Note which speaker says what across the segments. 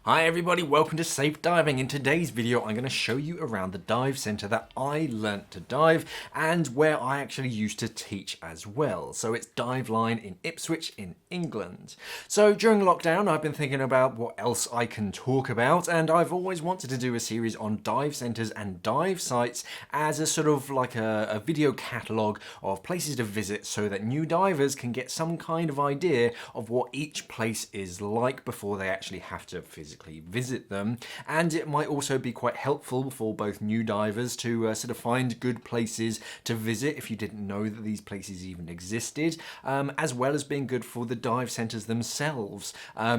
Speaker 1: Hi everybody, welcome to Safe Diving. In today's video I'm going to show you around the dive centre that I learnt to dive and where I actually used to teach as well. So it's Diveline in Ipswich in England. So during lockdown I've been thinking about what else I can talk about, and I've always wanted to do a series on dive centres and dive sites as a sort of like a video catalogue of places to visit so that new divers can get some kind of idea of what each place is like before they actually have to physically visit them. And it might also be quite helpful for both new divers to sort of find good places to visit if you didn't know that these places even existed, as well as being good for the dive centres themselves,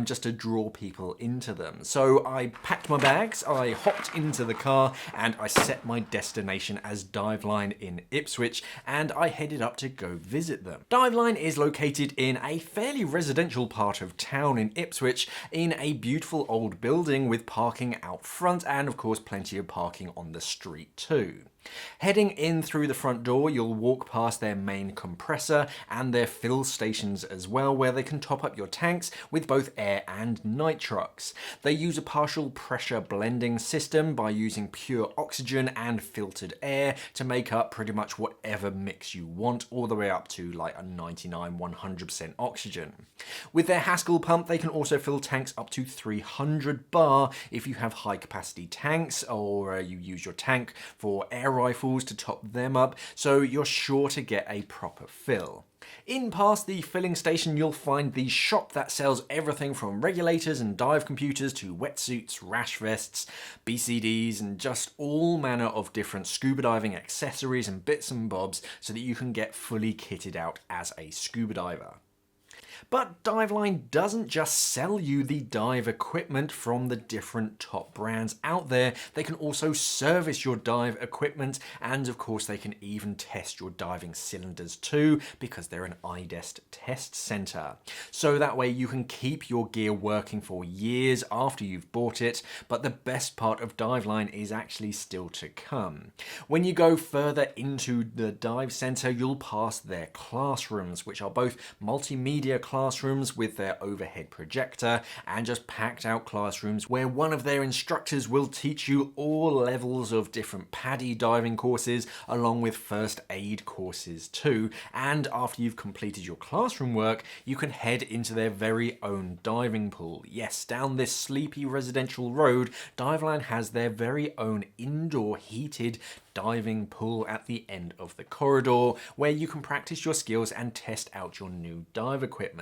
Speaker 1: just to draw people into them. So I packed my bags, I hopped into the car, and I set my destination as Diveline in Ipswich, and I headed up to go visit them. Diveline is located in a fairly residential part of town in Ipswich, in a beautiful old building with parking out front and of course plenty of parking on the street too. Heading in through the front door, you'll walk past their main compressor and their fill stations as well, where they can top up your tanks with both air and nitrox. They use a partial pressure blending system by using pure oxygen and filtered air to make up pretty much whatever mix you want, all the way up to like a 99-100% oxygen. With their Haskell pump, they can also fill tanks up to 300 bar if you have high capacity tanks, or you use your tank for air rifles to top them up, so you're sure to get a proper fill. In past the filling station, you'll find the shop that sells everything from regulators and dive computers to wetsuits, rash vests, BCDs, and just all manner of different scuba diving accessories and bits and bobs so that you can get fully kitted out as a scuba diver. But Diveline doesn't just sell you the dive equipment from the different top brands out there. They can also service your dive equipment, and of course they can even test your diving cylinders too, because they're an IDEST test center. So that way you can keep your gear working for years after you've bought it. But the best part of Diveline is actually still to come. When you go further into the dive center, you'll pass their classrooms, which are both multimedia classrooms with their overhead projector and just packed out classrooms where one of their instructors will teach you all levels of different PADI diving courses along with first aid courses too. And after you've completed your classroom work, you can head into their very own diving pool. Yes, down this sleepy residential road, Diveline has their very own indoor heated diving pool at the end of the corridor where you can practice your skills and test out your new dive equipment.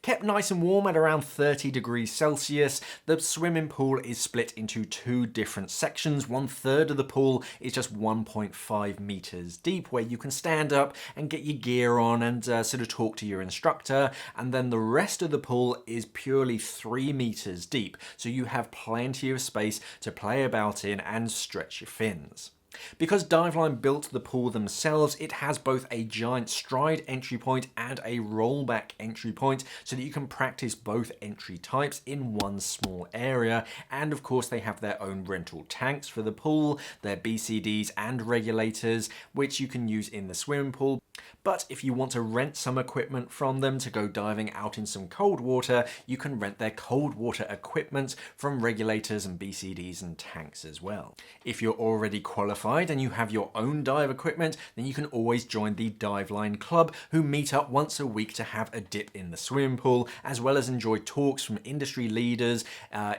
Speaker 1: Kept nice and warm at around 30 degrees Celsius, the swimming pool is split into two different sections. 1/3 of the pool is just 1.5 meters deep, where you can stand up and get your gear on and sort of talk to your instructor, and then the rest of the pool is purely 3 meters deep, so you have plenty of space to play about in and stretch your fins. Because Diveline built the pool themselves, it has both a giant stride entry point and a rollback entry point so that you can practice both entry types in one small area. And of course they have their own rental tanks for the pool, their BCDs and regulators, which you can use in the swimming pool. But if you want to rent some equipment from them to go diving out in some cold water, you can rent their cold water equipment from regulators and BCDs and tanks as well. If you're already qualified and you have your own dive equipment, then you can always join the Diveline Club, who meet up once a week to have a dip in the swimming pool, as well as enjoy talks from industry leaders,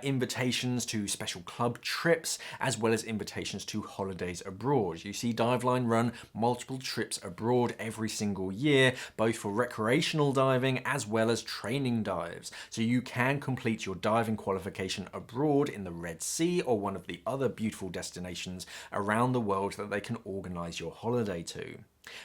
Speaker 1: invitations to special club trips, as well as invitations to holidays abroad. You see Diveline run multiple trips abroad every single year, both for recreational diving as well as training dives. So you can complete your diving qualification abroad in the Red Sea or one of the other beautiful destinations around the world that they can organize your holiday to.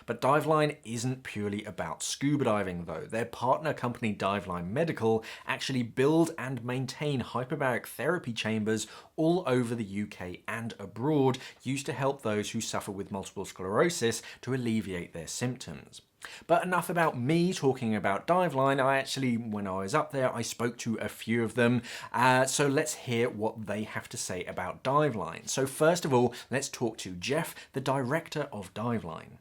Speaker 1: But Diveline isn't purely about scuba diving though. Their partner company Diveline Medical actually build and maintain hyperbaric therapy chambers all over the UK and abroad, used to help those who suffer with multiple sclerosis to alleviate their symptoms. But enough about me talking about Diveline. When I was up there, I spoke to a few of them. So let's hear what they have to say about Diveline. So first of all, let's talk to Jeff, the director of Diveline.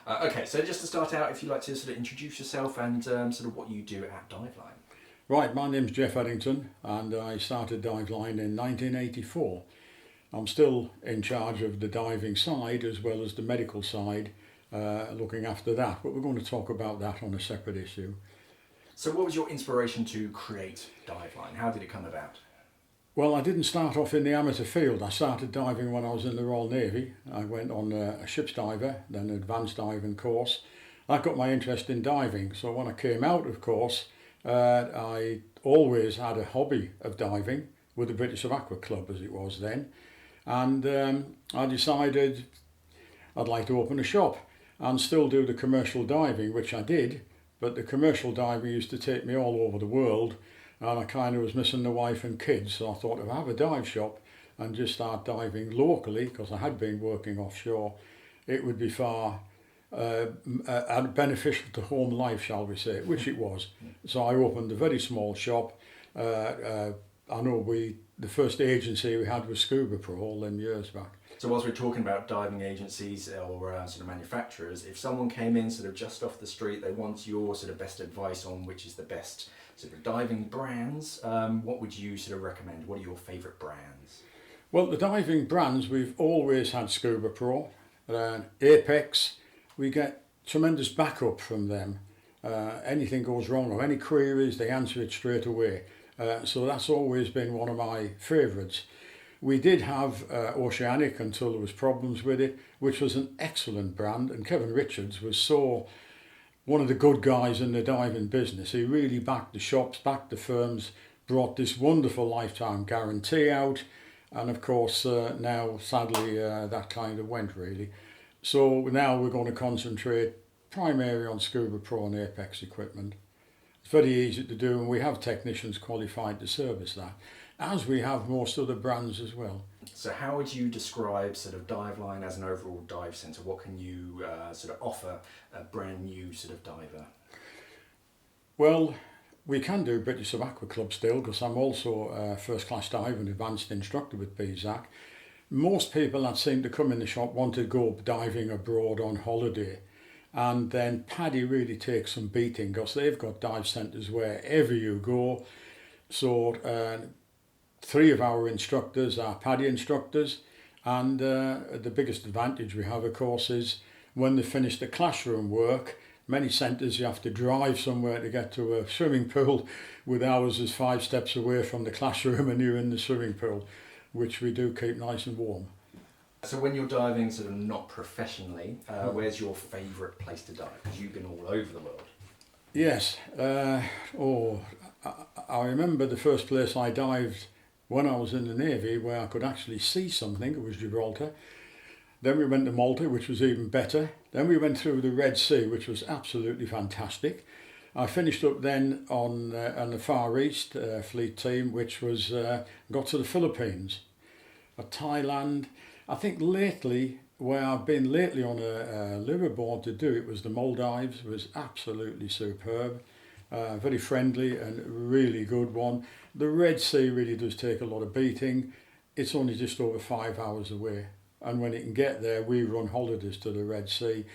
Speaker 1: Okay, so just to start out, if you'd like to sort of introduce yourself and sort of what you do at Diveline.
Speaker 2: Right, my name's Jeff Eddington and I started Diveline in 1984. I'm still in charge of the diving side as well as the medical side, looking after that, but we're going to talk about that on a separate issue.
Speaker 1: So what was your inspiration to create Diveline? How did it come about?
Speaker 2: Well, I didn't start off in the amateur field. I started diving when I was in the Royal Navy. I went on a ship's diver, then an advanced diving course. That got my interest in diving, so when I came out of course, I always had a hobby of diving with the British Aqua Club as it was then, and I decided I'd like to open a shop and still do the commercial diving, which I did, but the commercial diving used to take me all over the world and I kind of was missing the wife and kids, so I thought if I have a dive shop and just start diving locally, because I had been working offshore, it would be far beneficial to home life, shall we say, which it was. So I opened a very small shop. I know the first agency we had was Scuba Pro all them years back.
Speaker 1: So whilst we're talking about diving agencies or sort of manufacturers, if someone came in sort of just off the street, they want your sort of best advice on which is the best sort of diving brands, what would you sort of recommend? What are your favourite brands?
Speaker 2: Well, the diving brands, we've always had Scuba Pro, Apex. We get tremendous backup from them. Anything goes wrong or any queries, they answer it straight away. So that's always been one of my favourites. We did have Oceanic until there was problems with it, which was an excellent brand, and Kevin Richards was one of the good guys in the diving business. He really backed the shops, backed the firms, brought this wonderful lifetime guarantee out, and of course now sadly that kind of went really. So now we're going to concentrate primarily on Scuba Pro and Apex equipment. It's very easy to do and we have technicians qualified to service that, as we have most other brands as well.
Speaker 1: So how would you describe sort of Diveline as an overall dive centre? What can you sort of offer a brand new sort of diver?
Speaker 2: Well, we can do British Aqua Club still, because I'm also a first class diver and advanced instructor with BZAC. Most people that seem to come in the shop want to go diving abroad on holiday, and then Paddy really takes some beating because they've got dive centres wherever you go. So 3 of our instructors are Paddy instructors, and the biggest advantage we have of course is when they finish the classroom work, many centres you have to drive somewhere to get to a swimming pool, with ours is 5 steps away from the classroom and you're in the swimming pool, which we do keep nice and warm.
Speaker 1: So when you're diving sort of not professionally, where's your favourite place to dive? Because you've been all over the world.
Speaker 2: Yes, I remember the first place I dived when I was in the Navy where I could actually see something. It was Gibraltar. Then we went to Malta, which was even better. Then we went through the Red Sea, which was absolutely fantastic. I finished up then on the Far East fleet team, which was got to the Philippines, Thailand. I think lately, where I've been lately on a liveaboard to do it, was the Maldives. It was absolutely superb, very friendly and really good one. The Red Sea really does take a lot of beating. It's only just over 5 hours away, and when it can get there, we run holidays to the Red Sea.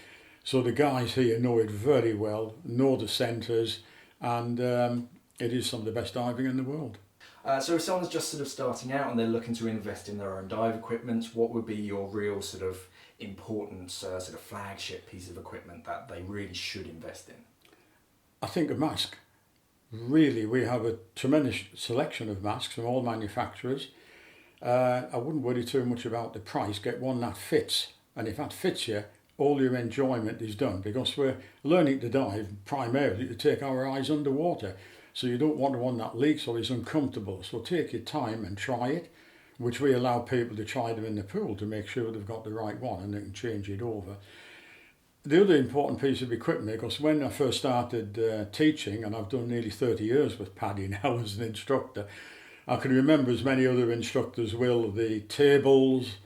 Speaker 2: So the guys here know it very well, know the centres, and it is some of the best diving in the world.
Speaker 1: So if someone's just sort of starting out and they're looking to invest in their own dive equipment, what would be your real sort of important sort of flagship piece of equipment that they really should invest in?
Speaker 2: I think a mask. Really, we have a tremendous selection of masks from all manufacturers. I wouldn't worry too much about the price. Get one that fits, and if that fits you, all your enjoyment is done, because we're learning to dive primarily to take our eyes underwater. So you don't want one that leaks or is uncomfortable. So take your time and try it, which we allow people to try them in the pool to make sure they've got the right one and they can change it over. The other important piece of equipment, because when I first started teaching, and I've done nearly 30 years with Paddy now as an instructor, I can remember, as many other instructors will, the tables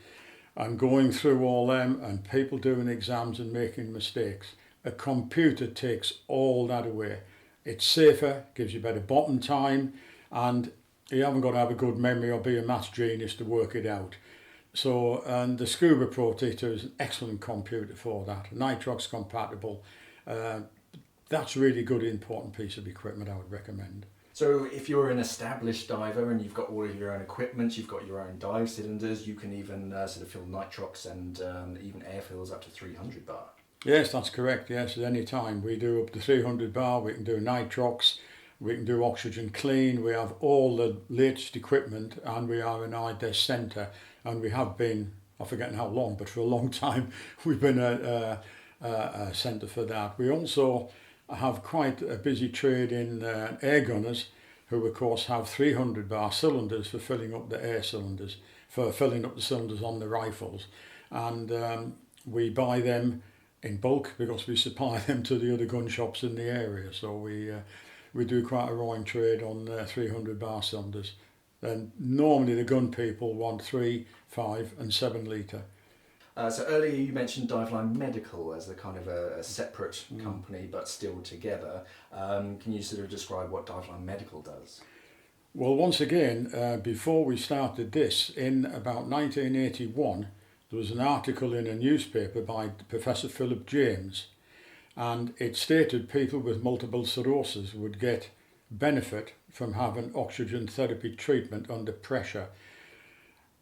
Speaker 2: and going through all them and people doing exams and making mistakes. A computer takes all that away. It's safer, gives you better bottom time, and you haven't got to have a good memory or be a maths genius to work it out. So, and the Scuba Pro Teacher is an excellent computer for that. Nitrox compatible. That's really good, important piece of equipment I would recommend.
Speaker 1: So if you're an established diver and you've got all of your own equipment, you've got your own dive cylinders, you can even sort of fill nitrox and even air fills up to 300 bar.
Speaker 2: Yes, that's correct. Yes, at any time. We do up to 300 bar, we can do nitrox, we can do oxygen clean, we have all the latest equipment, and we are an IDES centre, and we have been, I'm forgetting how long, but for a long time, we've been a centre for that. We also have quite a busy trade in air gunners, who of course have 300 bar cylinders for filling up the air cylinders, for filling up the cylinders on the rifles. And we buy them in bulk because we supply them to the other gun shops in the area. So we do quite a roaring trade on 300 bar cylinders. And normally the gun people want 3, 5 and 7 litre.
Speaker 1: So earlier you mentioned Diveline Medical as a kind of a separate company but still together. Can you sort of describe what Diveline Medical does?
Speaker 2: Well, once again, before we started this, in about 1981, there was an article in a newspaper by Professor Philip James, and it stated people with multiple sclerosis would get benefit from having oxygen therapy treatment under pressure.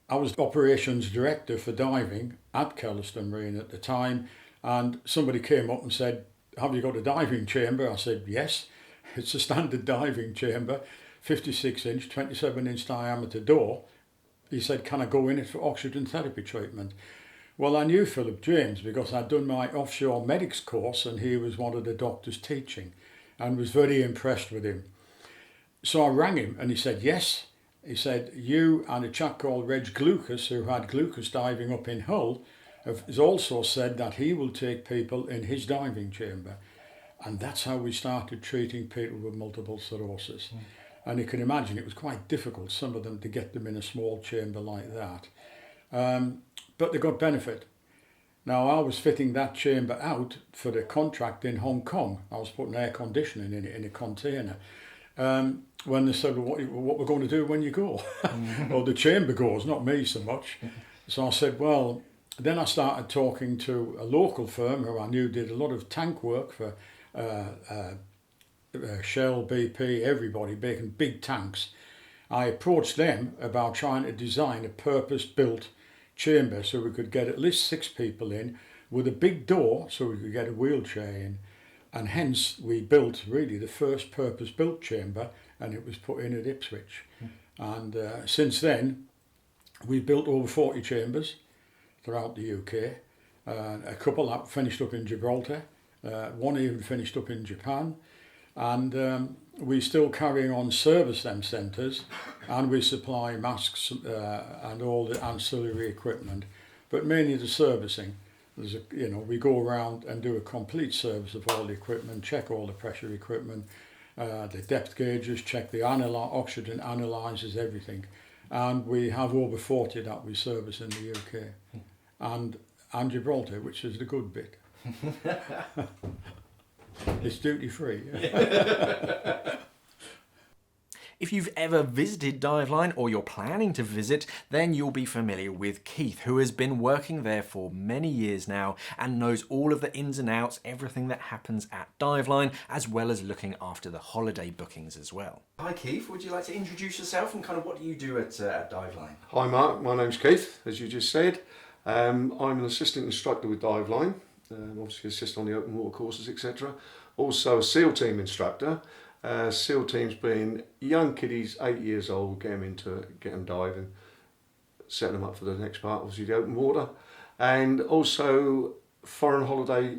Speaker 2: I was operations director for diving at Kelliston Marine at the time, and somebody came up and said, "Have you got a diving chamber?" I said, "Yes, it's a standard diving chamber, 56-inch, 27-inch diameter door." He said, "Can I go in it for oxygen therapy treatment?" Well, I knew Philip James because I'd done my offshore medics course, and he was one of the doctors teaching, and was very impressed with him. So I rang him and he said, yes. He said, "You and a chap called Reg Glucas, who had Glucas diving up in Hull, has also said that he will take people in his diving chamber." And that's how we started treating people with multiple sclerosis. And you can imagine it was quite difficult, some of them, to get them in a small chamber like that. But they got benefit. Now, I was fitting that chamber out for the contract in Hong Kong. I was putting air conditioning in it in a container. When they said, what we're going to do when you go? Well, the chamber goes, not me so much. So I said, well, then I started talking to a local firm who I knew did a lot of tank work for Shell, BP, everybody, making big tanks. I approached them about trying to design a purpose-built chamber so we could get at least 6 people in, with a big door so we could get a wheelchair in. And hence we built really the first purpose-built chamber, and it was put in at Ipswich. And since then we've built over 40 chambers throughout the UK. A couple that finished up in Gibraltar, one even finished up in Japan, and we still carrying on service them centres, and we supply masks and all the ancillary equipment, but mainly the servicing. We go around and do a complete service of all the equipment, check all the pressure equipment, the depth gauges, check the oxygen analyzers, everything. And we have over 40 that we service in the UK. And Gibraltar, which is the good bit. It's duty free.
Speaker 1: If you've ever visited Diveline or you're planning to visit, then you'll be familiar with Keith, who has been working there for many years now and knows all of the ins and outs, everything that happens at Diveline, as well as looking after the holiday bookings as well. Hi Keith, would you like to introduce yourself and kind of what do you do at Diveline?
Speaker 3: Hi Mark, my name's Keith, as you just said. I'm an assistant instructor with Diveline, obviously assist on the open water courses, etc. Also a SEAL team instructor. SEAL teams being young kiddies, 8 years old, get them diving, setting them up for the next part, obviously the open water, and also foreign holiday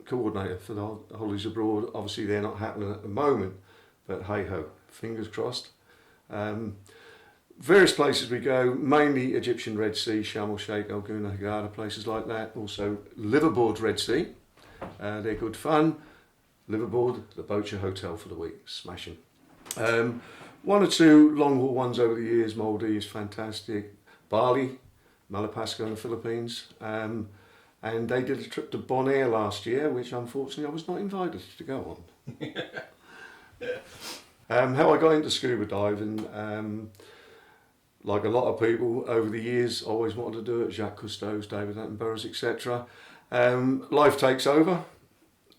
Speaker 3: coordinator for the holidays abroad. Obviously they're not happening at the moment, but hey ho, fingers crossed. Various places we go, mainly Egyptian Red Sea, Sharm el Sheikh, El Gouna, Hurghada, places like that. Also liverboard Red Sea, they're good fun. Liverboard, the Bocha Hotel for the week, smashing. One or two long haul ones over the years, Maldives, fantastic. Bali, Malapascua in the Philippines. And they did a trip to Bonaire last year, which unfortunately I was not invited to go on. How I got into scuba diving, like a lot of people over the years, always wanted to do it, Jacques Cousteau's, David Attenborough's, etc. Life takes over.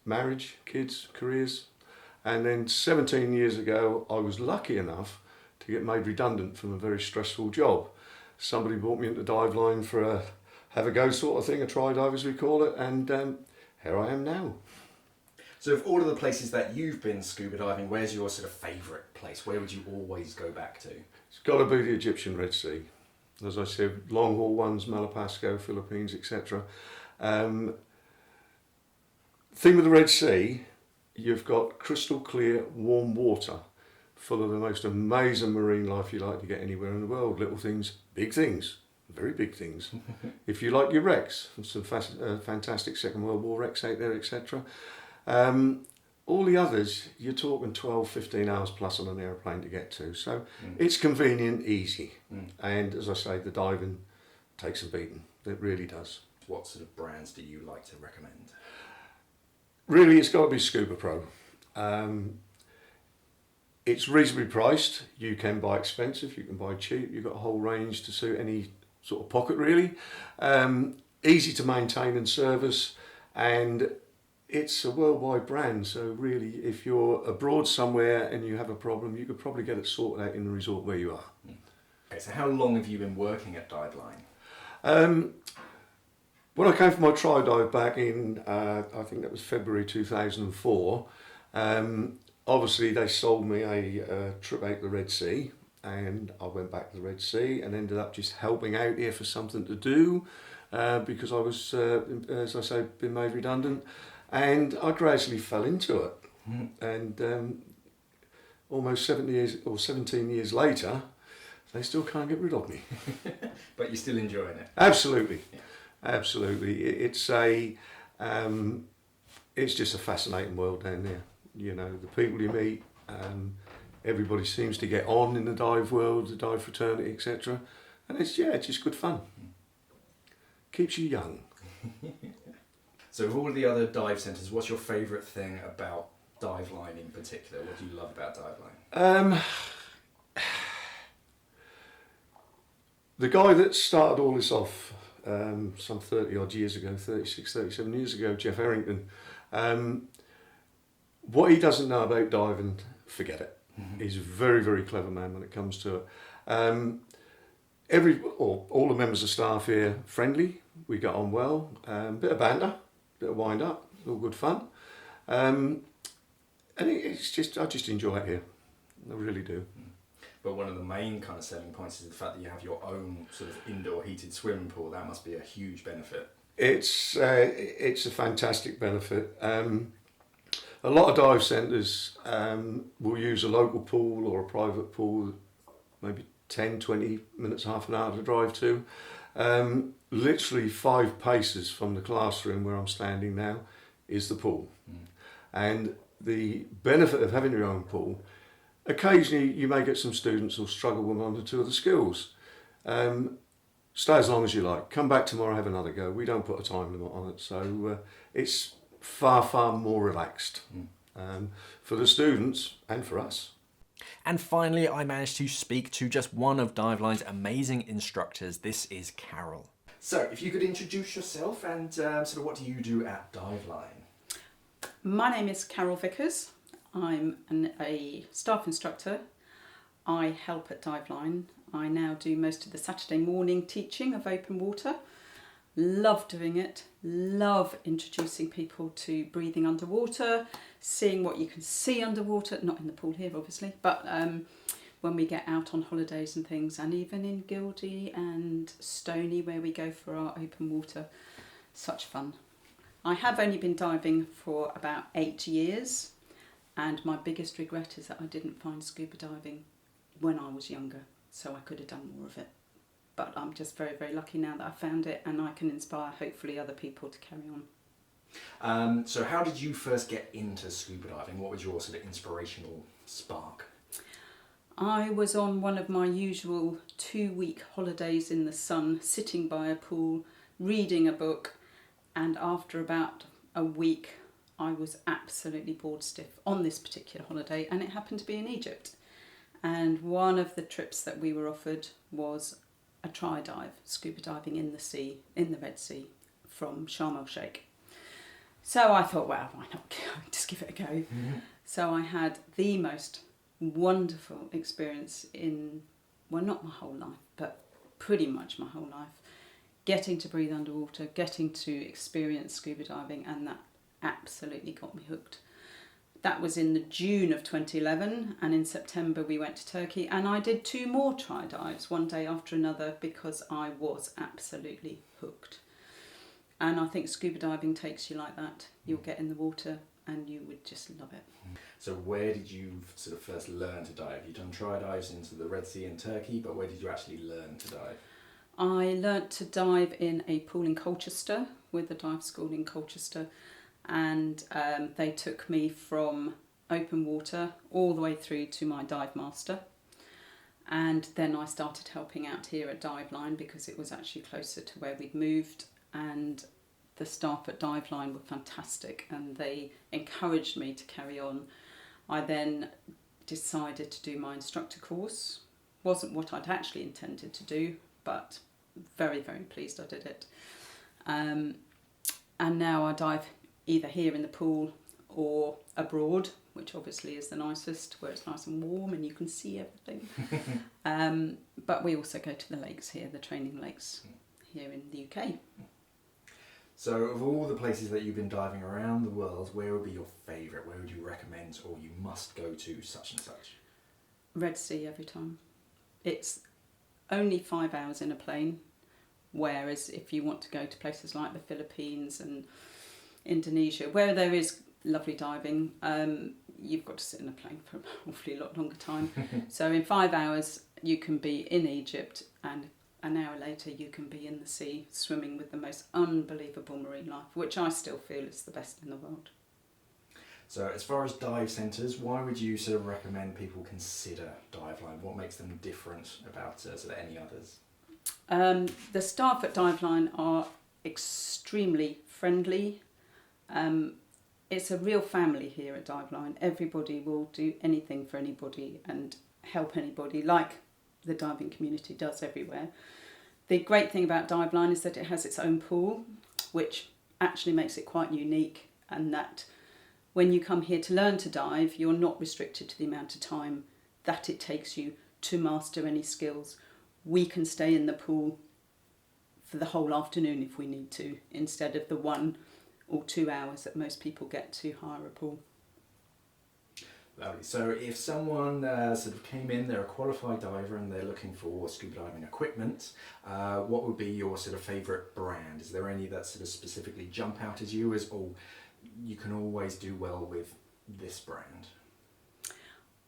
Speaker 3: Marriage, kids, careers, And then 17 years ago, I was lucky enough to get made redundant from a very stressful job. Somebody brought me into Diveline for a have a go sort of thing, a try dive as we call it, and here I am now.
Speaker 1: So of all of the places that you've been scuba diving, where's your sort of favourite place? Where would you always go back to?
Speaker 3: It's got to be the Egyptian Red Sea. As I said, long haul ones, Malapasco, Philippines, etc. Thing with the Red Sea, you've got crystal clear, warm water, full of the most amazing marine life you like to get anywhere in the world. Little things, big things, very big things. If you like your wrecks, some fantastic Second World War wrecks out there, etc. All the others, you're talking 12, 15 hours plus on an aeroplane to get to. So it's convenient, easy. And as I say, the diving takes a beating. It really does.
Speaker 1: What sort of brands do you like to recommend?
Speaker 3: Really, it's got to be Scuba Pro. It's reasonably priced. You can buy expensive, you can buy cheap. You've got a whole range to suit any sort of pocket, really. Easy to maintain and service, and it's a worldwide brand. So really, if you're abroad somewhere and you have a problem, you could probably get it sorted out in the resort where you are.
Speaker 1: Okay, so how long have you been working at Diveline?
Speaker 3: When I came for my tri-dive back in, I think that was February 2004, obviously they sold me a trip out to the Red Sea, and I went back to the Red Sea and ended up just helping out here for something to do, because I was, as I say, been made redundant, and I gradually fell into it. And almost 17 years later, they still can't get rid of me.
Speaker 1: But you're still enjoying it?
Speaker 3: Absolutely.
Speaker 1: Yeah.
Speaker 3: Absolutely, it's just a fascinating world down there. You know, the people you meet, everybody seems to get on in the dive world, the dive fraternity, etc. And it's just good fun. Keeps you young.
Speaker 1: So of all the other dive centres, what's your favourite thing about Diveline in particular? What do you love about Diveline?
Speaker 3: The guy that started all this off some 30 odd years ago, 36, 37 years ago, Jeff Errington, what he doesn't know about diving, forget it. He's a very, very clever man when it comes to it. All the members of staff here, friendly, we got on well, bit of banter, bit of wind up, all good fun. And it's just, I just enjoy it here, I really do.
Speaker 1: But one of the main kind of selling points is the fact that you have your own sort of indoor heated swimming pool. That must be a huge benefit.
Speaker 3: It's a fantastic benefit. A lot of dive centres will use a local pool or a private pool, maybe 10, 20 minutes, half an hour to drive to. Literally 5 paces from the classroom where I'm standing now is the pool. And the benefit of having your own pool, occasionally you may get some students who'll struggle with one or two of the skills. Stay as long as you like. Come back tomorrow, have another go. We don't put a time limit on it, so it's far, far more relaxed for the students and for us.
Speaker 1: And finally, I managed to speak to just one of Diveline's amazing instructors. This is Carol. So, if you could introduce yourself and sort of what do you do at Diveline?
Speaker 4: My name is Carol Vickers. I'm a staff instructor. I help at Diveline. I now do most of the Saturday morning teaching of open water. Love doing it. Love introducing people to breathing underwater, seeing what you can see underwater, not in the pool here obviously, but when we get out on holidays and things, and even in Gildy and Stony where we go for our open water. Such fun. I have only been diving for about 8 years. And my biggest regret is that I didn't find scuba diving when I was younger, so I could have done more of it. But I'm just very, very lucky now that I found it, and I can inspire, hopefully, other people to carry on.
Speaker 1: So how did you first get into scuba diving? What was your sort of inspirational spark?
Speaker 4: I was on one of my usual 2-week holidays in the sun, sitting by a pool, reading a book, and after about a week, I was absolutely bored stiff on this particular holiday, and it happened to be in Egypt. And one of the trips that we were offered was a tri-dive, scuba diving in the sea, in the Red Sea, from Sharm el Sheikh. So I thought, well, why not just give it a go? So I had the most wonderful experience in, well, not my whole life, but pretty much my whole life. Getting to breathe underwater, getting to experience scuba diving, and that absolutely got me hooked. That was in the June of 2011, and in September we went to Turkey, and I did 2 more try dives, one day after another, because I was absolutely hooked. And I think scuba diving takes you like that. You'll get in the water and you would just love it.
Speaker 1: So where did you sort of first learn to dive? You've done try dives into the Red Sea and Turkey, but where did you actually learn to dive?
Speaker 4: I learnt to dive in a pool in Colchester with the dive school in Colchester, and they took me from open water all the way through to my dive master. And then I started helping out here at Diveline because it was actually closer to where we'd moved, and the staff at Diveline were fantastic and they encouraged me to carry on. I then decided to do my instructor course. Wasn't what I'd actually intended to do, but very, very pleased I did it. And now I dive either here in the pool or abroad, which obviously is the nicest, where it's nice and warm and you can see everything. But we also go to the lakes here, the training lakes here in the UK.
Speaker 1: So of all the places that you've been diving around the world, where would be your favourite? Where would you recommend, or you must go to such and such?
Speaker 4: Red Sea every time. It's only 5 hours in a plane, whereas if you want to go to places like the Philippines and Indonesia, where there is lovely diving, you've got to sit in a plane for an awfully lot longer time. So in 5 hours you can be in Egypt, and an hour later you can be in the sea swimming with the most unbelievable marine life, which I still feel is the best in the world.
Speaker 1: So as far as dive centres, why would you sort of recommend people consider Diveline? What makes them different about sort of any others?
Speaker 4: The staff at Diveline are extremely friendly. It's a real family here at Diveline. Everybody will do anything for anybody and help anybody, like the diving community does everywhere. The great thing about Diveline is that it has its own pool, which actually makes it quite unique, and that when you come here to learn to dive, you're not restricted to the amount of time that it takes you to master any skills. We can stay in the pool for the whole afternoon if we need to, instead of the 1 or 2 hours that most people get to hire a pool.
Speaker 1: Lovely. So if someone sort of came in, they're a qualified diver and they're looking for scuba diving equipment, what would be your sort of favourite brand? Is there any that sort of specifically jump out as you as, oh, you can always do well with this brand?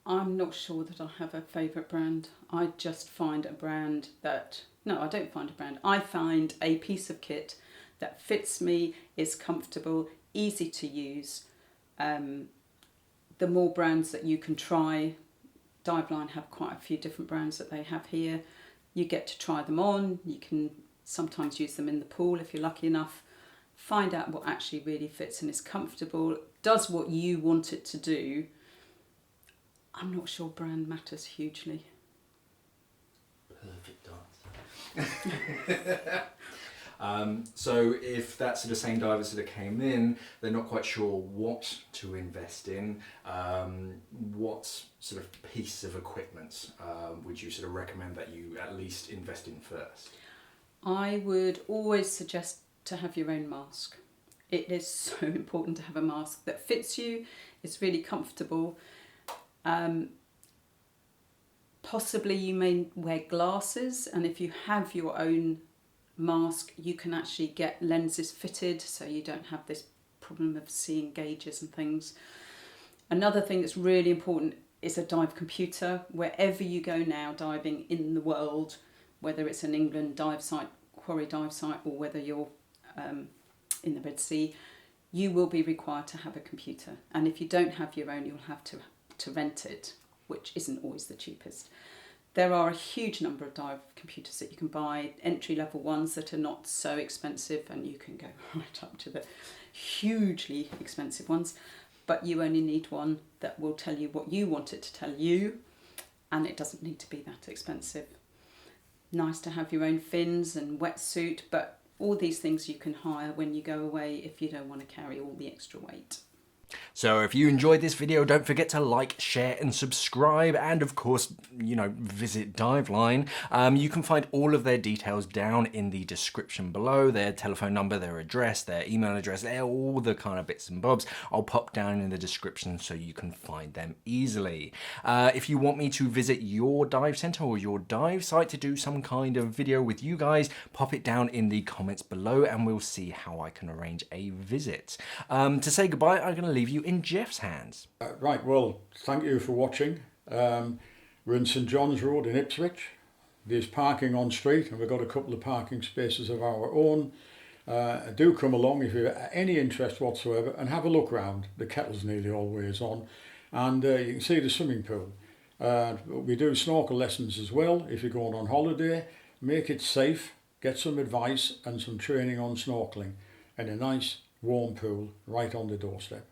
Speaker 4: I'm not sure that I have a favourite brand. I just find a brand that... No, I don't find a brand. I find a piece of kit that fits me, is comfortable, easy to use. The more brands that you can try, Diveline have quite a few different brands that they have here. You get to try them on. You can sometimes use them in the pool if you're lucky enough. Find out what actually really fits and is comfortable, does what you want it to do. I'm not sure brand matters hugely.
Speaker 1: Perfect answer. So if that sort of same diver sort of came in, they're not quite sure what to invest in, what sort of piece of equipment would you sort of recommend that you at least invest in first?
Speaker 4: I would always suggest to have your own mask. It is so important to have a mask that fits you, it's really comfortable. Possibly you may wear glasses, and if you have your own mask you can actually get lenses fitted so you don't have this problem of seeing gauges and things. Another thing that's really important is a dive computer. Wherever you go now diving in the world, whether it's an England dive site, quarry dive site, or whether you're in the Red Sea, you will be required to have a computer, and if you don't have your own you'll have to rent it, which isn't always the cheapest. There are a huge number of dive computers that you can buy, entry-level ones that are not so expensive, and you can go right up to the hugely expensive ones, but you only need one that will tell you what you want it to tell you, and it doesn't need to be that expensive. Nice to have your own fins and wetsuit, but all these things you can hire when you go away if you don't want to carry all the extra weight.
Speaker 1: So if you enjoyed this video, don't forget to like, share and subscribe, and of course, visit Diveline. You can find all of their details down in the description below, their telephone number, their address, their email address, all the kind of bits and bobs. I'll pop down in the description so you can find them easily. If you want me to visit your dive centre or your dive site to do some kind of video with you guys, pop it down in the comments below and we'll see how I can arrange a visit. To say goodbye, I'm going to leave you in Jeff's hands.
Speaker 2: Right, well, thank you for watching. We're in St John's Road in Ipswich. There's parking on street and we've got a couple of parking spaces of our own. Do come along if you have any interest whatsoever and have a look round. The kettle's nearly always on and you can see the swimming pool. We do snorkel lessons as well if you're going on holiday. Make it safe, get some advice and some training on snorkeling in a nice warm pool right on the doorstep.